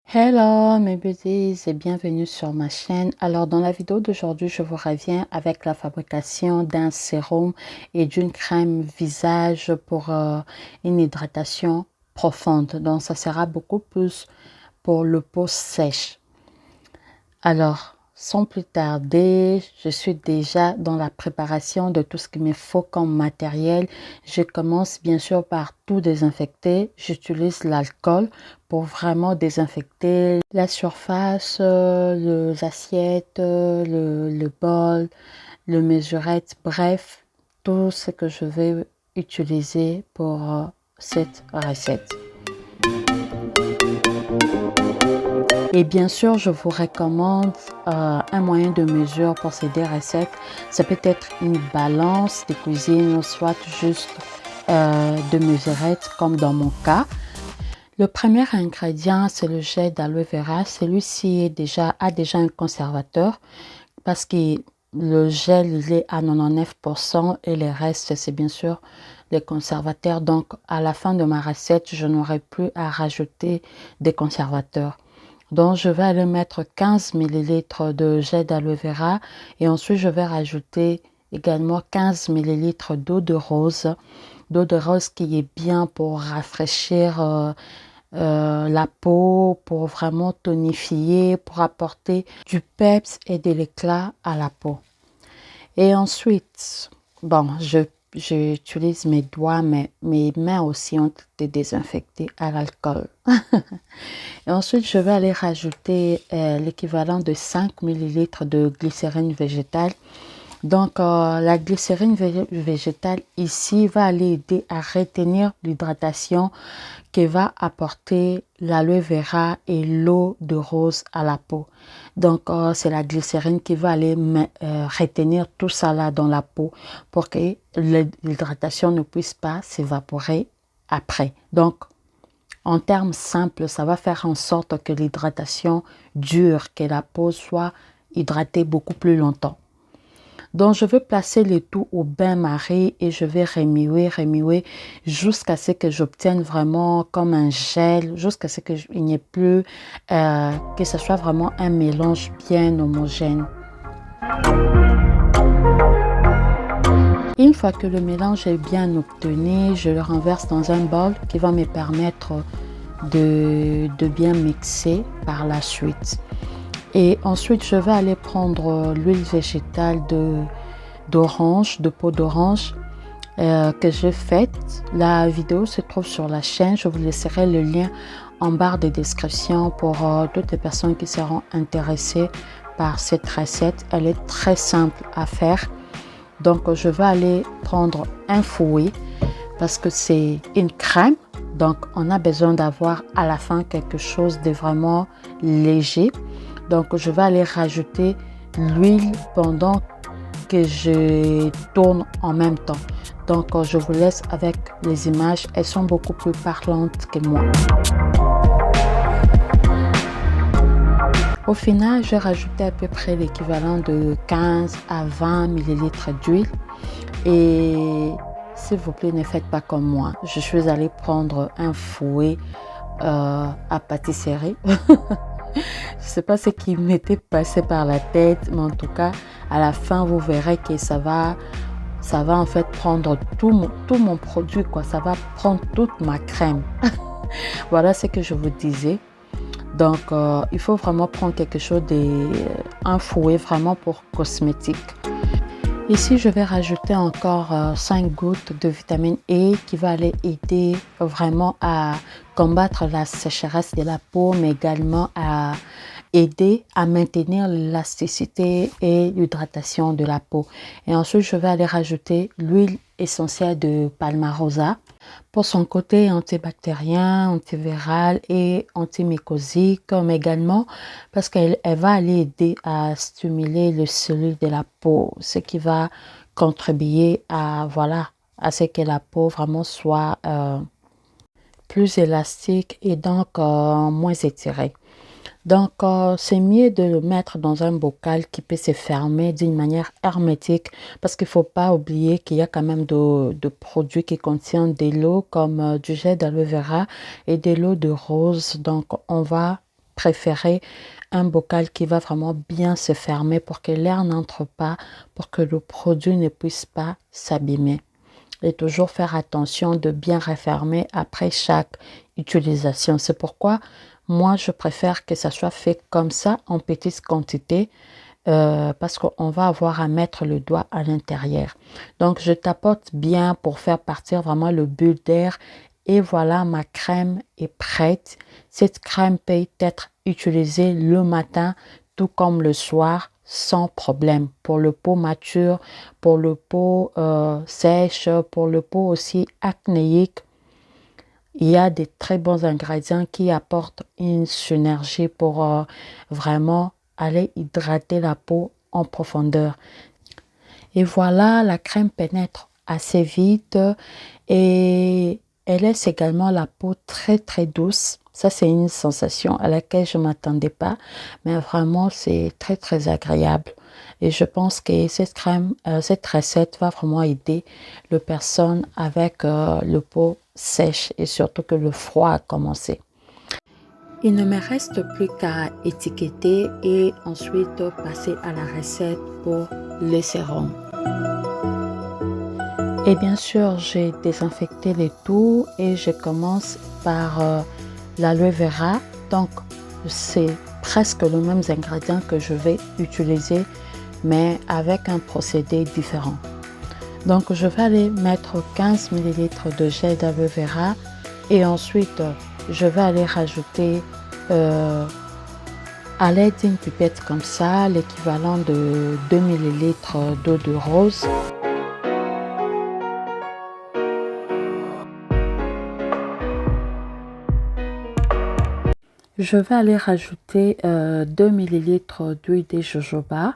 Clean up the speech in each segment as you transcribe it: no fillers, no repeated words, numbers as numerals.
Hello mes beauties et bienvenue sur ma chaîne. Alors dans la vidéo d'aujourd'hui, je vous reviens avec la fabrication d'un sérum et d'une crème visage pour une hydratation profonde. Donc ça sera beaucoup plus pour le peau sèche. Alors, sans plus tarder, je suis déjà dans la préparation de tout ce qu'il me faut comme matériel. Je commence bien sûr par tout désinfecter. J'utilise l'alcool pour vraiment désinfecter la surface, les assiettes, le bol, le mesurette, bref, tout ce que je vais utiliser pour cette recette. Et bien sûr, je vous recommande un moyen de mesure pour ces deux recettes. Ça peut être une balance de cuisine ou soit juste de mesurettes comme dans mon cas. Le premier ingrédient, c'est le gel d'aloe vera. Celui-ci a déjà un conservateur parce que le gel il est à 99% et le reste, c'est bien sûr les conservateurs. Donc, à la fin de ma recette, je n'aurai plus à rajouter des conservateurs. Donc, je vais aller mettre 15 ml de gel d'aloe vera et ensuite, je vais rajouter également 15 ml d'eau de rose. D'eau de rose qui est bien pour rafraîchir la peau, pour vraiment tonifier, pour apporter du peps et de l'éclat à la peau. Et ensuite, bon, j'utilise mes doigts, mais mes mains aussi ont été désinfectées à l'alcool. Et ensuite, je vais aller rajouter l'équivalent de 5 ml de glycérine végétale. Donc, la glycérine végétale ici va aller aider à retenir l'hydratation que va apporter l'aloe vera et l'eau de rose à la peau. Donc, c'est la glycérine qui va aller retenir tout ça là dans la peau pour que l'hydratation ne puisse pas s'évaporer après. Donc, en termes simples, ça va faire en sorte que l'hydratation dure, que la peau soit hydratée beaucoup plus longtemps. Donc, je vais placer le tout au bain-marie et je vais remuer jusqu'à ce que j'obtienne vraiment comme un gel, jusqu'à ce qu'il n'y ait plus, que ce soit vraiment un mélange bien homogène. Une fois que le mélange est bien obtenu, je le renverse dans un bol qui va me permettre de bien mixer par la suite. Et ensuite, je vais aller prendre l'huile végétale d'orange, de peau d'orange que j'ai faite. La vidéo se trouve sur la chaîne. Je vous laisserai le lien en barre de description pour toutes les personnes qui seront intéressées par cette recette. Elle est très simple à faire. Donc, je vais aller prendre un fouet parce que c'est une crème. Donc, on a besoin d'avoir à la fin quelque chose de vraiment léger. Donc, je vais aller rajouter l'huile pendant que je tourne en même temps. Donc, je vous laisse avec les images. Elles sont beaucoup plus parlantes que moi. Au final, j'ai rajouté à peu près l'équivalent de 15 à 20 ml d'huile. Et s'il vous plaît, ne faites pas comme moi. Je suis allée prendre un fouet à pâtisserie. Je ne sais pas ce qui m'était passé par la tête, mais en tout cas, à la fin, vous verrez que ça va en fait prendre tout mon produit, quoi. Ça va prendre toute ma crème. Voilà ce que je vous disais. Donc, il faut vraiment prendre quelque chose un fouet vraiment pour cosmétique. Ici, je vais rajouter encore 5 gouttes de vitamine E qui va aller aider vraiment à combattre la sécheresse de la peau, mais également à aider à maintenir l'élasticité et l'hydratation de la peau. Et ensuite, je vais aller rajouter l'huile essentielle de Palmarosa pour son côté antibactérien, antiviral et antimycosique, mais également parce qu'elle va aller aider à stimuler le cellules de la peau, ce qui va contribuer à, voilà, à ce que la peau vraiment soit plus élastique et donc moins étirée. Donc, c'est mieux de le mettre dans un bocal qui peut se fermer d'une manière hermétique parce qu'il ne faut pas oublier qu'il y a quand même de produits qui contiennent de l'eau comme du gel d'aloe vera et de l'eau de rose. Donc, on va préférer un bocal qui va vraiment bien se fermer pour que l'air n'entre pas, pour que le produit ne puisse pas s'abîmer. Et toujours faire attention de bien refermer après chaque utilisation. C'est pourquoi moi, je préfère que ça soit fait comme ça, en petite quantité, parce qu'on va avoir à mettre le doigt à l'intérieur. Donc, je tapote bien pour faire partir vraiment le bulle d'air. Et voilà, ma crème est prête. Cette crème peut être utilisée le matin, tout comme le soir, sans problème. Pour le peau mature, pour le peau sèche, pour le peau aussi acnéique. Il y a des très bons ingrédients qui apportent une synergie pour vraiment aller hydrater la peau en profondeur. Et voilà, la crème pénètre assez vite et elle laisse également la peau très très douce. Ça, c'est une sensation à laquelle je ne m'attendais pas, mais vraiment, c'est très très agréable. Et je pense que cette crème, cette recette va vraiment aider les personnes avec le peau sèche et surtout que le froid a commencé. Il ne me reste plus qu'à étiqueter et ensuite passer à la recette pour le sérum. Et bien sûr, j'ai désinfecté le tout et je commence par l'aloe vera. Donc, c'est presque les mêmes ingrédients que je vais utiliser, mais avec un procédé différent. Donc, je vais aller mettre 15 ml de gel d'aloe vera et ensuite, je vais aller rajouter à l'aide d'une pipette comme ça, l'équivalent de 2 ml d'eau de rose. Je vais aller rajouter 2 ml d'huile de jojoba.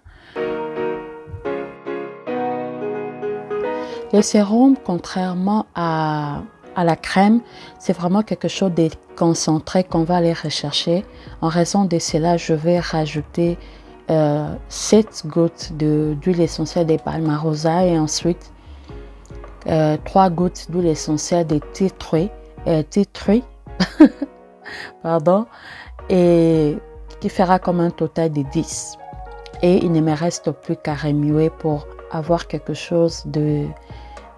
Le sérum, contrairement à la crème, c'est vraiment quelque chose de concentré qu'on va aller rechercher. En raison de cela, je vais rajouter 7 gouttes d'huile essentielle de palmarosa et ensuite 3 gouttes d'huile essentielle de tea tree, pardon, et qui fera comme un total de 10. Et il ne me reste plus qu'à remuer pour avoir quelque chose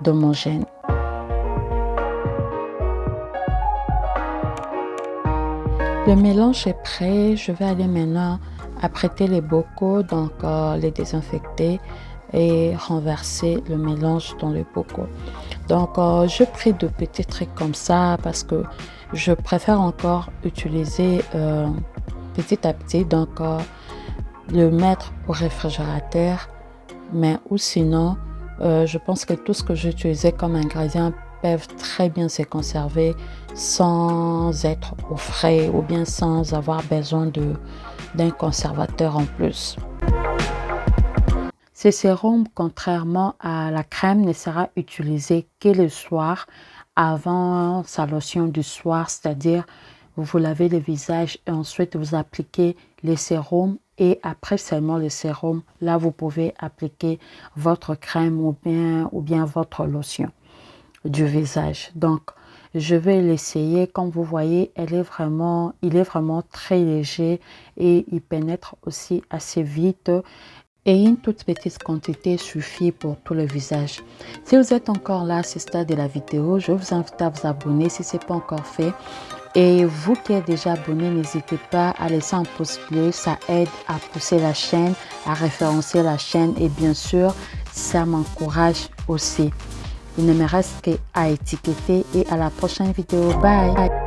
d'homogène. Le mélange est prêt. Je vais aller maintenant apprêter les bocaux, donc les désinfecter et renverser le mélange dans les bocaux. Donc, je pris de petits trucs comme ça parce que je préfère encore utiliser petit à petit. Donc, le mettre au réfrigérateur, mais ou sinon, je pense que tout ce que j'utilisais comme ingrédients peuvent très bien se conserver sans être au frais ou bien sans avoir besoin d'un conservateur en plus. Ce sérum, contrairement à la crème, ne sera utilisé que le soir avant sa lotion du soir, c'est-à-dire vous vous lavez le visage et ensuite vous appliquez le sérum et après seulement le sérum, là vous pouvez appliquer votre crème ou bien votre lotion du visage. Donc, je vais l'essayer. Comme vous voyez, il est vraiment très léger et il pénètre aussi assez vite. Et une toute petite quantité suffit pour tout le visage. Si vous êtes encore là à ce stade de la vidéo, je vous invite à vous abonner si ce n'est pas encore fait. Et vous qui êtes déjà abonné, n'hésitez pas à laisser un pouce bleu. Ça aide à pousser la chaîne, à référencer la chaîne et bien sûr, ça m'encourage aussi. Il ne me reste qu'à étiqueter et à la prochaine vidéo. Bye!